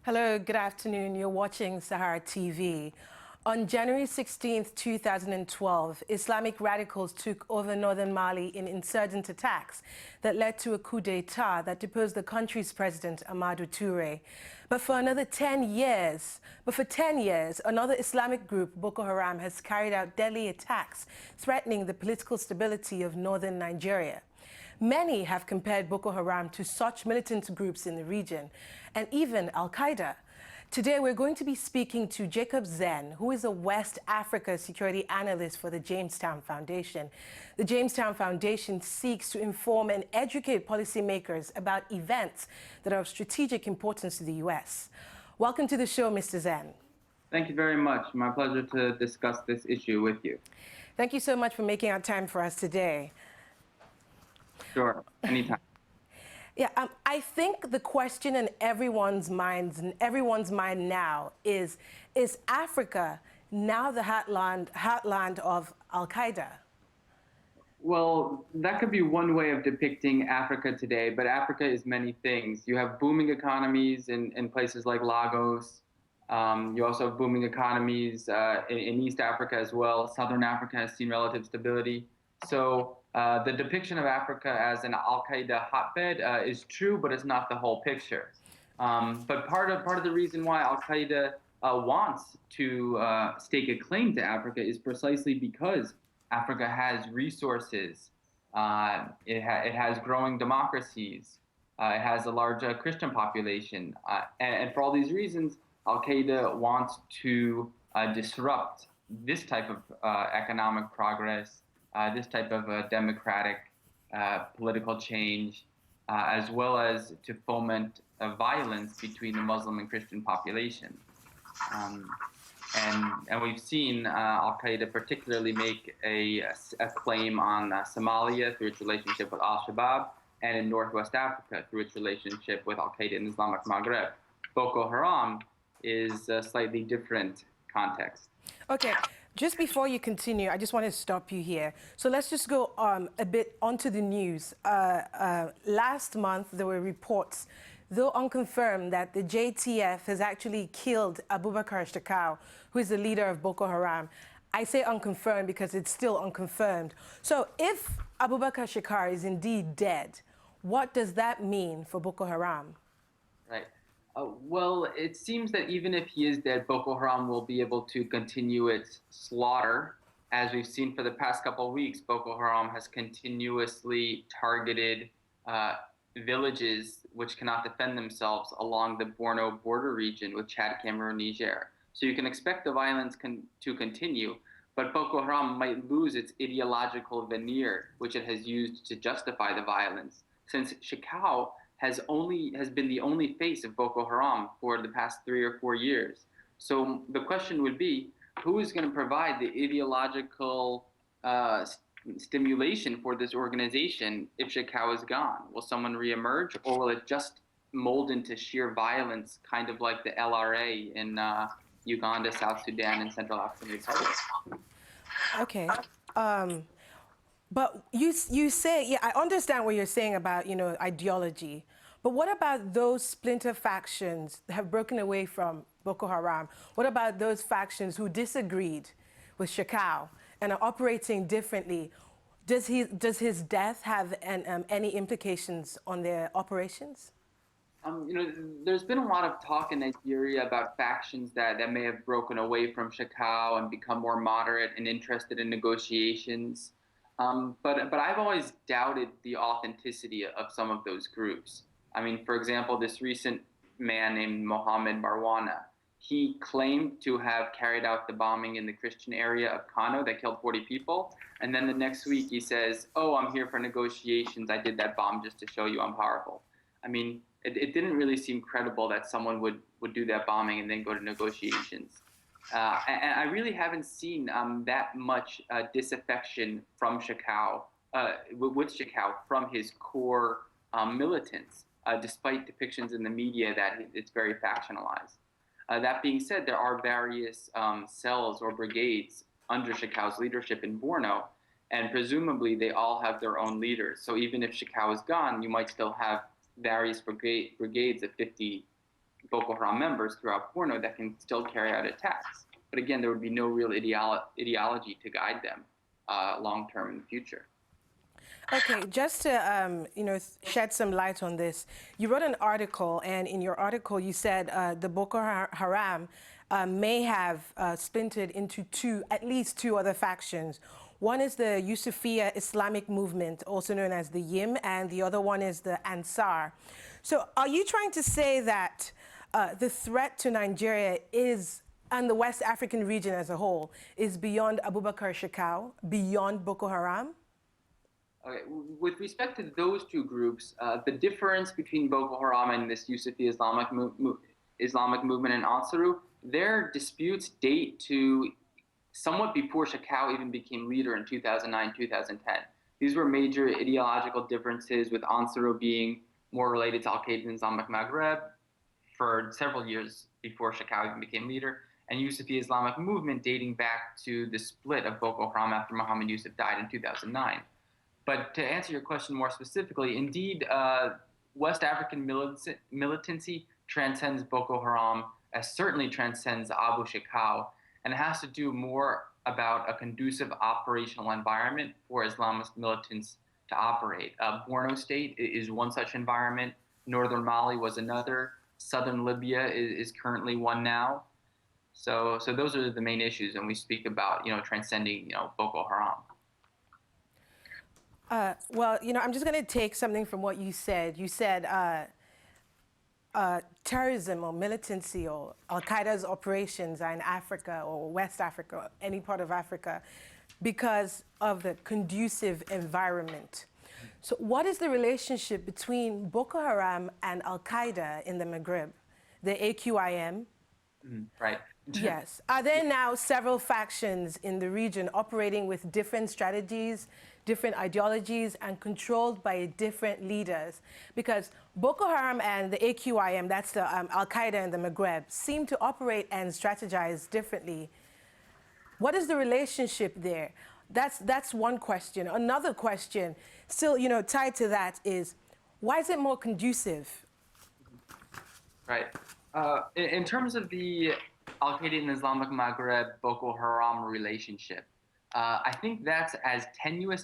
Hello, good afternoon. You're watching SaharaTV. On January 16, 2012, Islamic radicals took over northern Mali in insurgent attacks that led to a coup d'etat that deposed the country's president, Amadou Touré. But for 10 years, another Islamic group, Boko Haram, has carried out deadly attacks, threatening the political stability of northern Nigeria. Many have compared Boko Haram to such militant groups in the region, and even Al-Qaeda. Today, we're going to be speaking to Zenn, who is a West Africa Security Analyst for the Jamestown Foundation. The Jamestown Foundation seeks to inform and educate policymakers about events that are of strategic importance to the U.S. Welcome to the show, Mr. Zenn. Thank you very much. My pleasure to discuss this issue with you. Thank you so much for making out time for us today. Sure, anytime. Yeah, I think the question in everyone's mind now is Africa now the heartland of Al-Qaeda? Well, that could be one way of depicting Africa today, but Africa is many things. You have booming economies in places like Lagos. You also have booming economies in East Africa as well. Southern Africa has seen relative stability. So the depiction of Africa as an Al-Qaeda hotbed is true, but it's not the whole picture. But part of the reason why Al-Qaeda wants to stake a claim to Africa is precisely because Africa has resources. It has growing democracies. It has a large Christian population. And for all these reasons, Al-Qaeda wants to disrupt this type of economic progress, this type of democratic political change, as well as to foment violence between the Muslim and Christian population. And we've seen Al-Qaeda particularly make a claim on Somalia through its relationship with Al-Shabaab, and in Northwest Africa through its relationship with Al-Qaeda in Islamic Maghrib. Boko Haram is a slightly different context. Okay. Just before you continue, I just want to stop you here. So let's just go a bit onto the news. Last month, there were reports, though unconfirmed, that the JTF has actually killed Abubakar Shekau, who is the leader of Boko Haram. I say unconfirmed because it's still unconfirmed. So if Abubakar Shekau is indeed dead, what does that mean for Boko Haram? Right. Well, it seems that even if he is dead, Boko Haram will be able to continue its slaughter. As we've seen for the past couple of weeks, Boko Haram has continuously targeted villages which cannot defend themselves along the Borno border region with Chad, Cameroon, Niger. So you can expect the violence to continue, but Boko Haram might lose its ideological veneer, which it has used to justify the violence. Since Shekau has been the only face of Boko Haram for the past 3 or 4 years. So the question would be, who is going to provide the ideological stimulation for this organization if Shekau is gone? Will someone reemerge, or will it just mold into sheer violence, kind of like the LRA in Uganda, South Sudan, and Central African Republic? Okay. But you say, yeah, I understand what you're saying about, ideology. But what about those splinter factions that have broken away from Boko Haram? What about those factions who disagreed with Shekau and are operating differently? Does his death have any implications on their operations? There's been a lot of talk in Nigeria about factions that may have broken away from Shekau and become more moderate and interested in negotiations. But I've always doubted the authenticity of some of those groups. I mean, for example, this recent man named Mohammed Marwana, he claimed to have carried out the bombing in the Christian area of Kano that killed 40 people. And then the next week he says, oh, I'm here for negotiations. I did that bomb just to show you I'm powerful. I mean, it didn't really seem credible that someone would do that bombing and then go to negotiations. And I really haven't seen that much disaffection from Shekau, with Shekau, from his core militants, despite depictions in the media that it's very factionalized. That being said, there are various cells or brigades under Shekau's leadership in Borno, and presumably they all have their own leaders. So even if Shekau is gone, you might still have various brigades of 50 Boko Haram members throughout Borno that can still carry out attacks. But again, there would be no real ideology to guide them long term in the future. Okay, just to shed some light on this, you wrote an article, and in your article you said the Boko Haram may have splintered into at least two other factions. One is the Yusufiya Islamic movement, also known as the YIM, and the other one is the Ansar. So are you trying to say that the threat to Nigeria is, and the West African region as a whole, is beyond Abubakar Shekau, beyond Boko Haram? Okay. With respect to those two groups, the difference between Boko Haram and this Yusufi Islamic movement in Ansaru, their disputes date to somewhat before Shekau even became leader in 2009, 2010. These were major ideological differences, with Ansaru being more related to Al-Qaeda and Islamic Maghrib for several years before Shekau even became leader, and Yusufi Islamic movement dating back to the split of Boko Haram after Muhammad Yusuf died in 2009. But to answer your question more specifically, indeed, West African militancy transcends Boko Haram, as certainly transcends Abu Shekau, and it has to do more about a conducive operational environment for Islamist militants to operate. Borno State is one such environment. Northern Mali was another. Southern Libya is currently one now. So those are the main issues, and we speak about transcending Boko Haram. Well, I'm just going to take something from what you said. You said terrorism or militancy or Al-Qaeda's operations are in Africa or West Africa or any part of Africa because of the conducive environment. So what is the relationship between Boko Haram and Al-Qaeda in the Maghrib, the AQIM? Right. Yes. Are there now several factions in the region operating with different strategies, different ideologies, and controlled by different leaders? Because Boko Haram and the AQIM, that's the Al-Qaeda in the Maghreb, seem to operate and strategize differently. What is the relationship there? That's one question. Another question, still tied to that, is why is it more conducive? Right. In terms of the Al-Qaeda and Islamic Maghreb Boko Haram relationship, I think that's as tenuous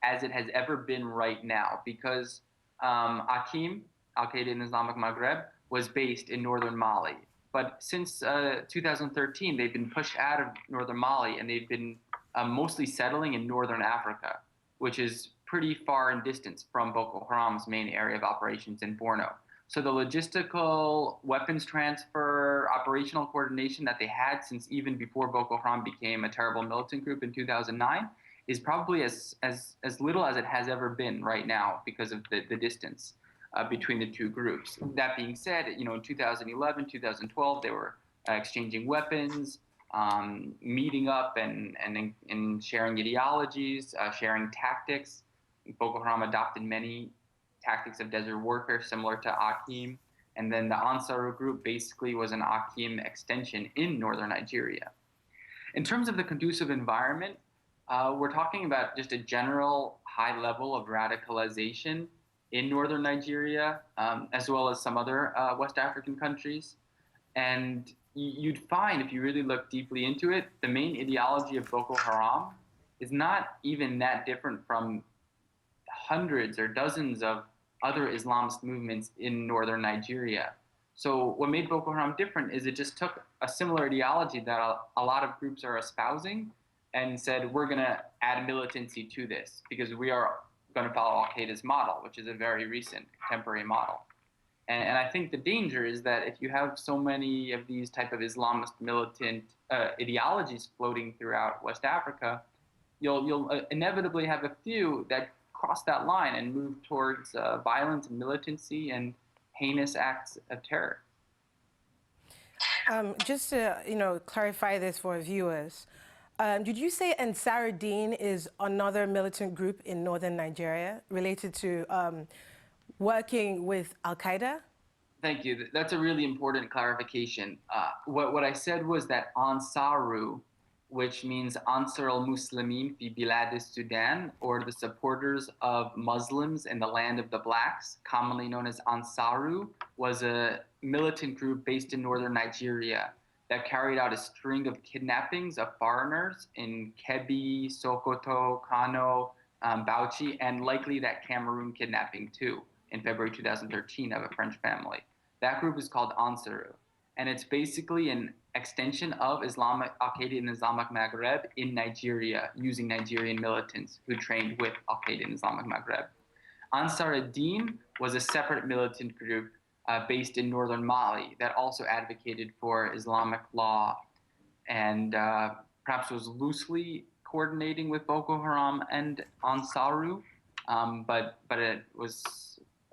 as it has ever been right now, because AQIM, Al-Qaeda and Islamic Maghreb, was based in northern Mali. But since 2013, they've been pushed out of northern Mali, and they've been mostly settling in northern Africa, which is pretty far in distance from Boko Haram's main area of operations in Borno. So the logistical weapons transfer, operational coordination that they had since even before Boko Haram became a terrible militant group in 2009 is probably as little as it has ever been right now because of the distance between the two groups. That being said, in 2011, 2012, they were exchanging weapons, meeting up and sharing ideologies, sharing tactics. Boko Haram adopted many tactics of desert warfare similar to AQIM, and then the Ansaru group basically was an AQIM extension in northern Nigeria. In terms of the conducive environment, we're talking about just a general high level of radicalization in northern Nigeria, as well as some other West African countries. And you'd find, if you really look deeply into it, the main ideology of Boko Haram is not even that different from hundreds or dozens of other Islamist movements in northern Nigeria. So what made Boko Haram different is it just took a similar ideology that a lot of groups are espousing and said, we're going to add militancy to this because we are going to follow Al-Qaeda's model, which is a very recent contemporary model. And I think the danger is that if you have so many of these type of Islamist militant ideologies floating throughout West Africa, you'll inevitably have a few that cross that line and move towards violence and militancy and heinous acts of terror. Just to clarify this for our viewers, did you say Ansar-Din is another militant group in northern Nigeria related to working with Al-Qaeda? Thank you. That's a really important clarification. What I said was that Ansaru which means Ansar al-Muslimin fi Bilad al-Sudan, or the supporters of Muslims in the land of the blacks, commonly known as Ansaru, was a militant group based in northern Nigeria that carried out a string of kidnappings of foreigners in Kebbi, Sokoto, Kano, Bauchi, and likely that Cameroon kidnapping too in February 2013 of a French family. That group is called Ansaru, and it's basically an extension of Al-Qaeda in Islamic Maghreb in Nigeria, using Nigerian militants who trained with Al-Qaeda in Islamic Maghreb. Ansar ad-Din was a separate militant group based in northern Mali that also advocated for Islamic law and perhaps was loosely coordinating with Boko Haram and Ansaru, but it was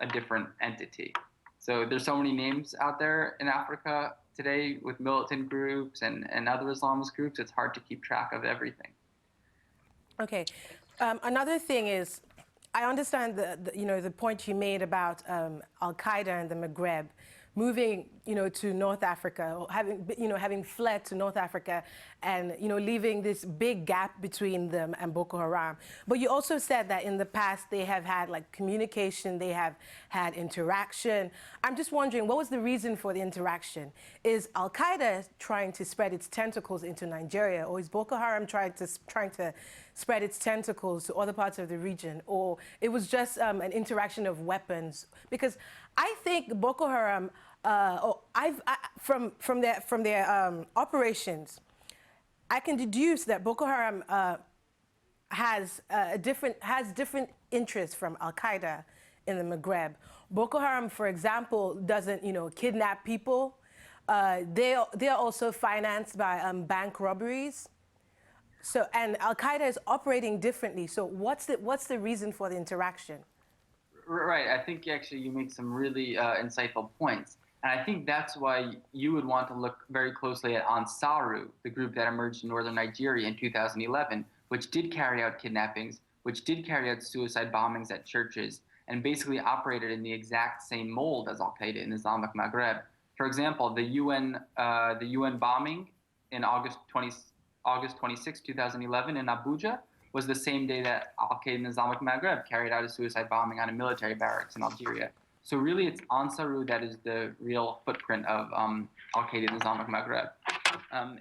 a different entity. So there's so many names out there in Africa today with militant groups and other Islamist groups, it's hard to keep track of everything. Okay. Another thing is, I understand the point you made about Al-Qaeda and the Maghreb moving, to North Africa, or having fled to North Africa and, leaving this big gap between them and Boko Haram. But you also said that in the past they have had communication, they have had interaction. I'm just wondering, what was the reason for the interaction? Is Al-Qaeda trying to spread its tentacles into Nigeria, or is Boko Haram trying to spread its tentacles to other parts of the region, or it was just an interaction of weapons? Because I think Boko Haram, from their operations, I can deduce that Boko Haram has different interests from Al-Qaeda in the Maghreb. Boko Haram, for example, doesn't kidnap people. They are also financed by bank robberies. So, and Al-Qaeda is operating differently. So what's the reason for the interaction? Right. I think actually you make some really insightful points. And I think that's why you would want to look very closely at Ansaru, the group that emerged in northern Nigeria in 2011, which did carry out kidnappings, which did carry out suicide bombings at churches, and basically operated in the exact same mold as Al-Qaeda in Islamic Maghreb. For example, the UN bombing in August 26, 2011 in Abuja was the same day that Al-Qaeda in Islamic Maghreb carried out a suicide bombing on a military barracks in Algeria. So really it's Ansaru that is the real footprint of Al-Qaeda in Islamic Maghreb.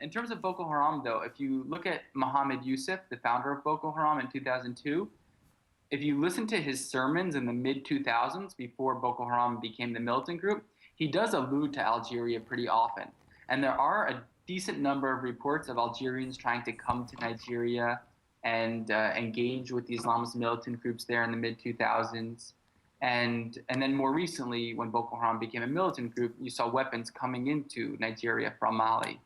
In terms of Boko Haram, though, if you look at Mohammed Yusuf, the founder of Boko Haram in 2002, if you listen to his sermons in the mid-2000s, before Boko Haram became the militant group, he does allude to Algeria pretty often. And there are a decent number of reports of Algerians trying to come to Nigeria and engage with the Islamist militant groups there in the mid-2000s. And then more recently, when Boko Haram became a militant group, you saw weapons coming into Nigeria from Mali.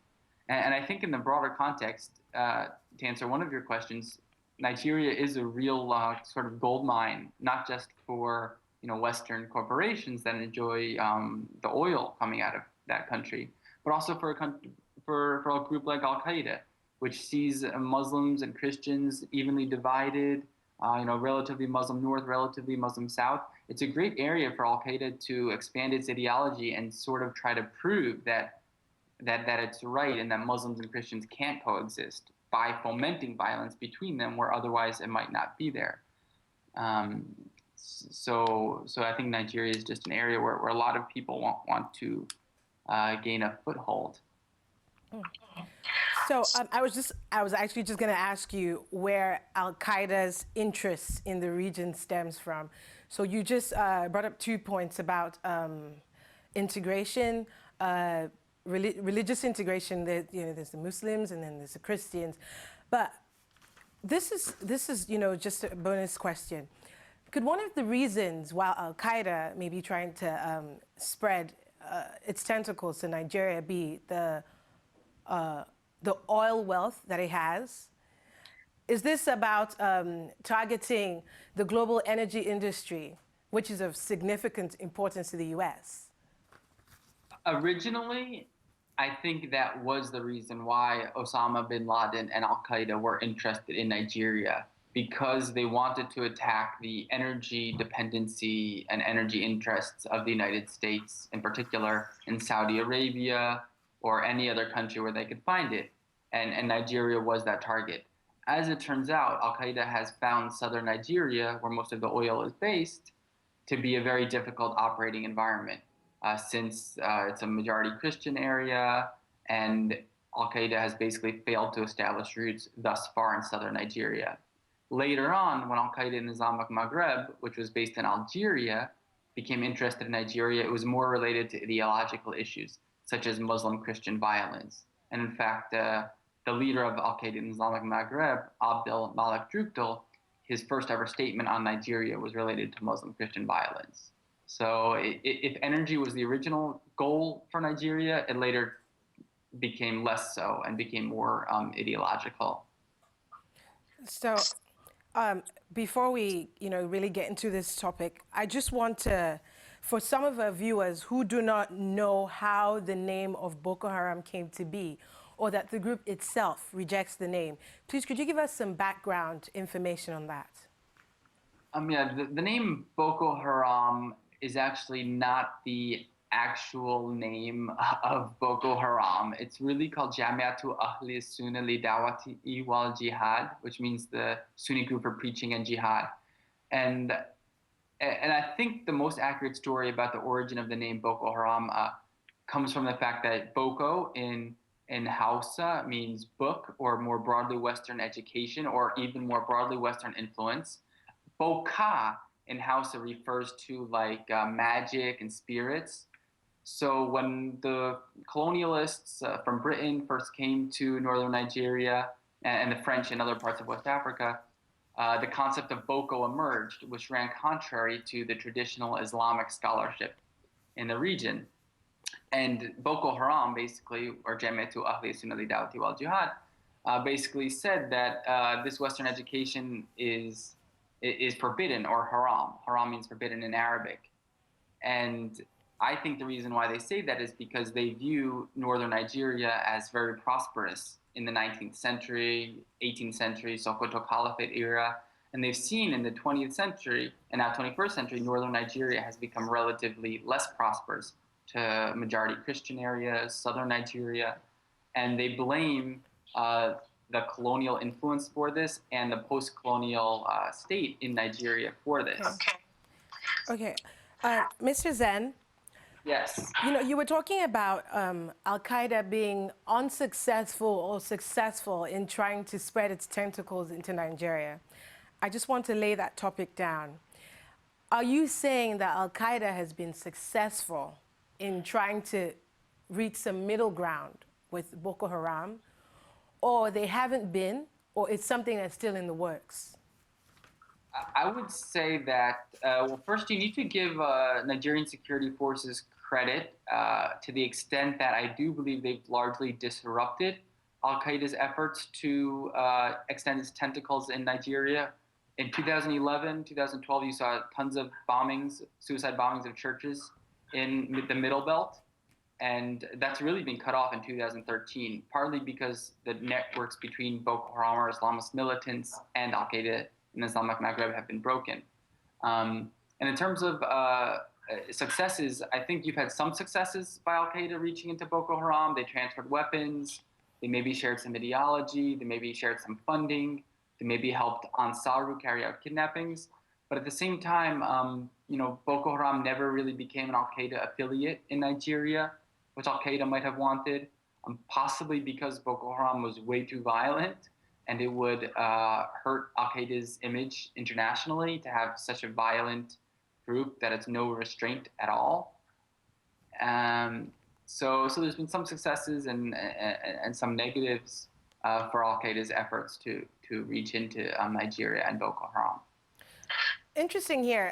And I think in the broader context, to answer one of your questions, Nigeria is a real sort of gold mine, not just for Western corporations that enjoy the oil coming out of that country, but also for a group like Al-Qaeda, which sees Muslims and Christians evenly divided, relatively Muslim North, relatively Muslim South. It's a great area for Al-Qaeda to expand its ideology and sort of try to prove that it's right and that Muslims and Christians can't coexist by fomenting violence between them where otherwise it might not be there. So I think Nigeria is just an area where a lot of people want to gain a foothold. So I was actually just going to ask you where Al-Qaeda's interest in the region stems from. So you just brought up 2 points about integration, religious integration. There's the Muslims and then there's the Christians, but this is just a bonus question. Could one of the reasons why Al-Qaeda may be trying to spread its tentacles to Nigeria be the oil wealth that it has? Is this about targeting the global energy industry, which is of significant importance to the U.S.? Originally, I think that was the reason why Osama bin Laden and Al-Qaeda were interested in Nigeria, because they wanted to attack the energy dependency and energy interests of the United States, in particular in Saudi Arabia or any other country where they could find it. and Nigeria was that target. As it turns out, Al-Qaeda has found southern Nigeria, where most of the oil is based, to be a very difficult operating environment, since it's a majority Christian area, and Al-Qaeda has basically failed to establish roots thus far in southern Nigeria. Later on, when Al-Qaeda in Islamic Maghrib, which was based in Algeria, became interested in Nigeria, it was more related to ideological issues, such as Muslim-Christian violence. And in fact, the leader of Al-Qaeda in Islamic Maghrib, Abdel Malik Drukdel, his first ever statement on Nigeria was related to Muslim-Christian violence. So if energy was the original goal for Nigeria, it later became less so and became more ideological. So before we, really get into this topic, I just want to, for some of our viewers who do not know how the name of Boko Haram came to be, or that the group itself rejects the name, please could you give us some background information on that? Yeah, the name Boko Haram is actually not the actual name of Boko Haram. It's really called Jamiatu Ahli Sunna li Dawati wal Jihad, which means the Sunni group for preaching and jihad. And I think the most accurate story about the origin of the name Boko Haram comes from the fact that Boko in Hausa means book, or more broadly Western education, or even more broadly Western influence. Boka in Hausa refers to like magic and spirits. So when the colonialists from Britain first came to northern Nigeria, and the French in other parts of West Africa, the concept of Boko emerged, which ran contrary to the traditional Islamic scholarship in the region. And Boko Haram, basically, or Jamiatu Ahli Sunna li Dawati wal Jihad, basically said that this Western education is forbidden, or haram. Haram means forbidden in Arabic. And I think the reason why they say that is because they view northern Nigeria as very prosperous in the 19th century, 18th century, Sokoto Caliphate era. And they've seen in the 20th century and now 21st century, northern Nigeria has become relatively less prosperous to majority Christian areas, southern Nigeria. And they blame the colonial influence for this and the post-colonial state in Nigeria for this. Okay. Mr. Zenn, Yes. you were talking about Al-Qaeda being unsuccessful or successful in trying to spread its tentacles into Nigeria. I just want to lay that topic down. Are you saying that Al-Qaeda has been successful in trying to reach some middle ground with Boko Haram, or they haven't been, or it's something that's still in the works? I would say that, well, first you need to give Nigerian security forces credit to the extent that I do believe they've largely disrupted Al-Qaeda's efforts to extend its tentacles in Nigeria. In 2011, 2012, you saw tons of bombings, suicide bombings of churches in the Middle Belt. And that's really been cut off in 2013, partly because the networks between Boko Haram or Islamist militants and Al-Qaeda in Islamic Maghrib have been broken. And in terms of successes, I think you've had some successes by Al-Qaeda reaching into Boko Haram. They transferred weapons. They maybe shared some ideology. They maybe shared some funding. They maybe helped Ansaru carry out kidnappings. But at the same time, Boko Haram never really became an Al-Qaeda affiliate in Nigeria, which Al-Qaeda might have wanted, possibly because Boko Haram was way too violent, and it would hurt Al-Qaeda's image internationally to have such a violent group that has no restraint at all. So there's been some successes and some negatives for Al-Qaeda's efforts to reach into Nigeria and Boko Haram. Interesting here.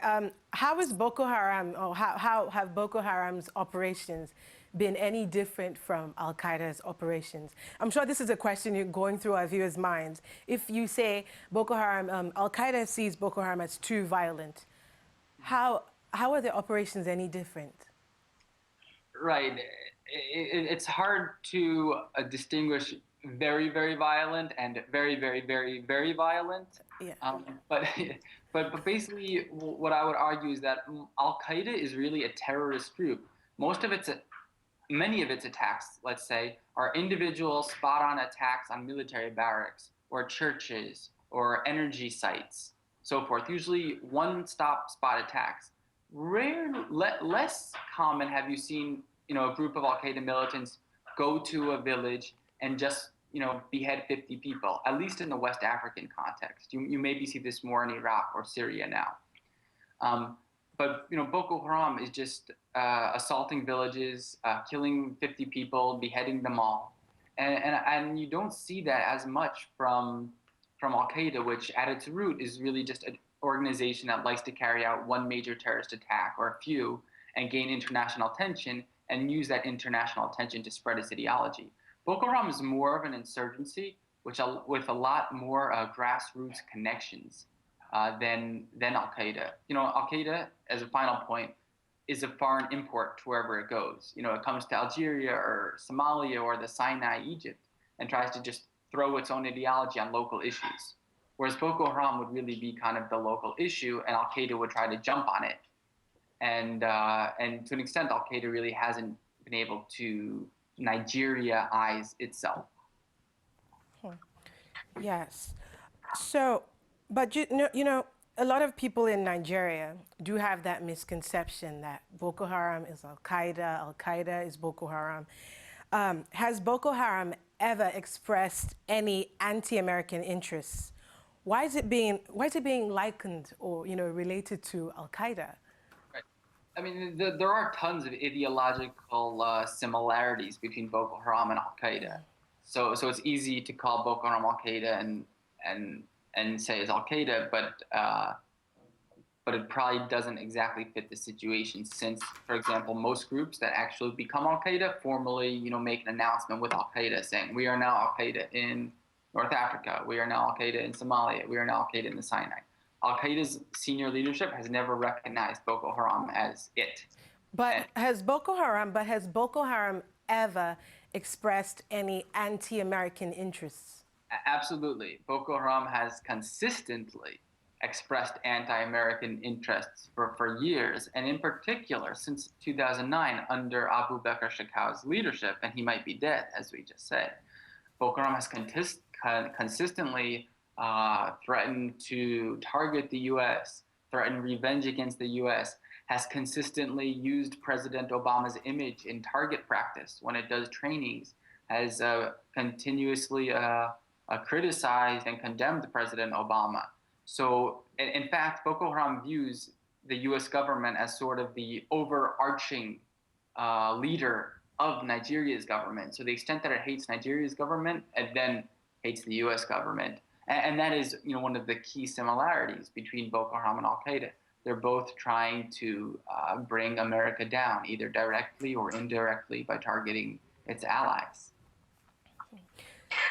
How is Boko Haram, or how have Boko Haram's operations been any different from Al-Qaeda's operations? I'm sure this is a question you're going through our viewers' minds. If you say Boko Haram, Al-Qaeda sees Boko Haram as too violent, how are their operations any different? Right. It's hard to distinguish very, very violent and very, very, very, very violent. Yeah. But basically, what I would argue is that Al-Qaeda is really a terrorist group. Most of its many of its attacks, let's say, are individual spot-on attacks on military barracks or churches or energy sites, so forth. Usually one-stop spot attacks. Less common have you seen, a group of Al-Qaeda militants go to a village and just, behead 50 people, at least in the West African context. You maybe see this more in Iraq or Syria now. But Boko Haram is just assaulting villages, killing 50 people, beheading them all, and you don't see that as much from Al-Qaeda, which at its root is really just an organization that likes to carry out one major terrorist attack or a few and gain international attention and use that international attention to spread its ideology. Boko Haram is more of an insurgency, with a lot more grassroots connections than Al-Qaeda. Al-Qaeda, as a final point, is a foreign import to wherever it goes. It comes to Algeria or Somalia or the Sinai, Egypt, and tries to just throw its own ideology on local issues. Whereas Boko Haram would really be kind of the local issue, and Al-Qaeda would try to jump on it. And to an extent, Al-Qaeda really hasn't been able to Nigeria-ize itself. Yes. So, but a lot of people in Nigeria do have that misconception that Boko Haram is Al-Qaeda, Al-Qaeda is Boko Haram. Has Boko Haram ever expressed any anti-American interests? Why is it being likened or related to Al-Qaeda? Right. I mean, there are tons of ideological similarities between Boko Haram and Al-Qaeda. So it's easy to call Boko Haram Al-Qaeda and say it's Al-Qaeda, but it probably doesn't exactly fit the situation, since, for example, most groups that actually become Al-Qaeda formally, make an announcement with Al-Qaeda saying, we are now Al-Qaeda in North Africa, we are now Al-Qaeda in Somalia, we are now Al-Qaeda in the Sinai. Al-Qaeda's senior leadership has never recognized Boko Haram as it. But has Boko Haram ever expressed any anti-American interests? Absolutely. Boko Haram has consistently expressed anti-American interests for years, and in particular since 2009 under Abubakar Shekau's leadership, and he might be dead, as we just said. Boko Haram has consistently threatened to target the U.S., threatened revenge against the U.S., has consistently used President Obama's image in target practice when it does trainings, has continuously criticized and condemned President Obama. So, in fact, Boko Haram views the U.S. government as sort of the overarching leader of Nigeria's government. So, the extent that it hates Nigeria's government, it then hates the U.S. government, and that is, one of the key similarities between Boko Haram and Al-Qaeda. They're both trying to bring America down, either directly or indirectly, by targeting its allies.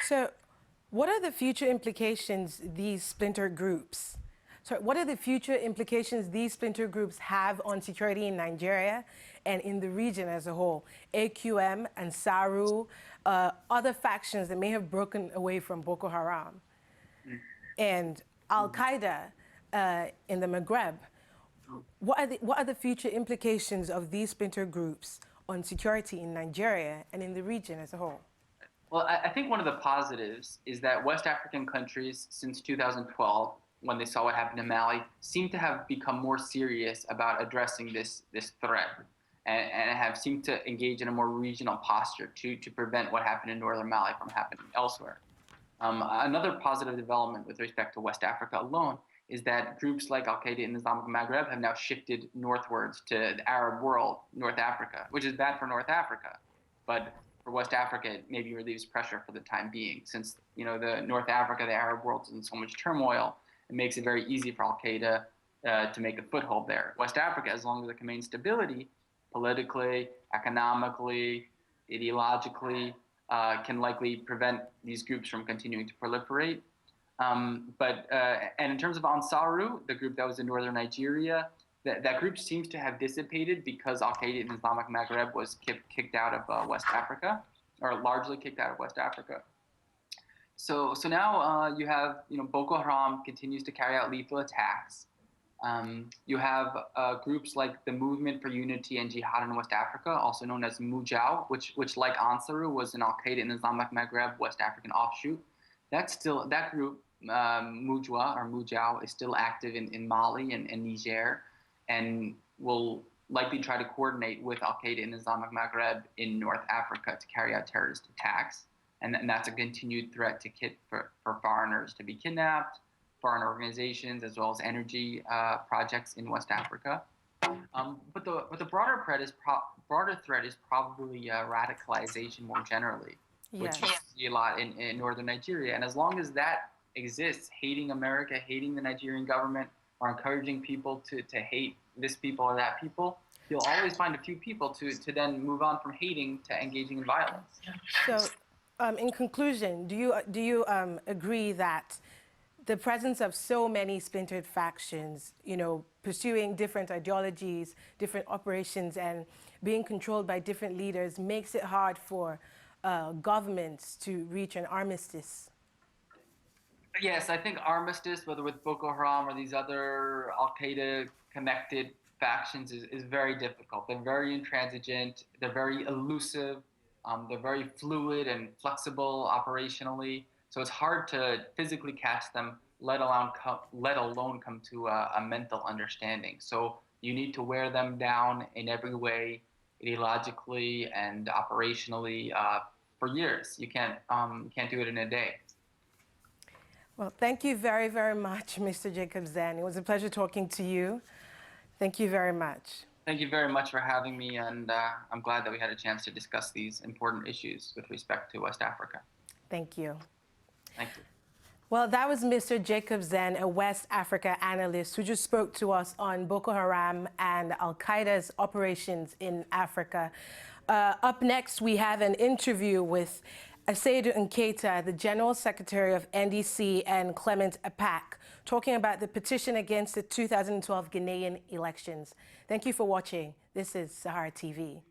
So, what are the future implications these splinter groups have on security in Nigeria and in the region as a whole? AQM and SARU, other factions that may have broken away from Boko Haram, and Al-Qaeda in the Maghrib. What are the future implications of these splinter groups on security in Nigeria and in the region as a whole? Well, I think one of the positives is that West African countries, since 2012, when they saw what happened in Mali, seem to have become more serious about addressing this threat, and have seemed to engage in a more regional posture to prevent what happened in northern Mali from happening elsewhere. Another positive development with respect to West Africa alone is that groups like Al-Qaeda in the Islamic Maghreb have now shifted northwards to the Arab world, North Africa, which is bad for North Africa, but for West Africa, it maybe relieves pressure for the time being, since the North Africa, the Arab world, is in so much turmoil. It makes it very easy for Al-Qaeda to make a foothold there. West Africa, as long as it can maintain stability, politically, economically, ideologically, can likely prevent these groups from continuing to proliferate. And in terms of Ansaru, the group that was in northern Nigeria, that group seems to have dissipated because Al-Qaeda in the Islamic Maghreb was kicked out of West Africa, or largely kicked out of West Africa. So now you have, Boko Haram continues to carry out lethal attacks. You have groups like the Movement for Unity and Jihad in West Africa, also known as Mujao, which like Ansaru was an Al-Qaeda in Islamic Maghreb West African offshoot. That group, Mujwa or Mujao, is still active in Mali and Niger, and will likely try to coordinate with Al-Qaeda in Islamic Maghreb in North Africa to carry out terrorist attacks. And that's a continued threat for foreigners to be kidnapped, foreign organizations, as well as energy projects in West Africa. But the broader threat is probably radicalization more generally, which you see a lot in northern Nigeria. And as long as that exists, hating America, hating the Nigerian government, or encouraging people to hate this people or that people, you'll always find a few people to then move on from hating to engaging in violence. So, in conclusion, do you agree that the presence of so many splintered factions, pursuing different ideologies, different operations, and being controlled by different leaders makes it hard for governments to reach an armistice? Yes, I think armistice, whether with Boko Haram or these other Al-Qaeda connected factions, is very difficult. They're very intransigent, they're very elusive, they're very fluid and flexible operationally. So it's hard to physically catch them, let alone come to a mental understanding. So you need to wear them down in every way, ideologically and operationally, for years. You can't do it in a day. Well, thank you very, very much, Mr. Jacob Zenn. It was a pleasure talking to you. Thank you very much. Thank you very much for having me, and I'm glad that we had a chance to discuss these important issues with respect to West Africa. Thank you. Thank you. Well, that was Mr. Jacob Zenn, a West Africa analyst who just spoke to us on Boko Haram and Al-Qaeda's operations in Africa. Up next, we have an interview with Asedu Nketa, the General Secretary of NDC, and Clement Apak, talking about the petition against the 2012 Ghanaian elections. Thank you for watching. This is SaharaTV.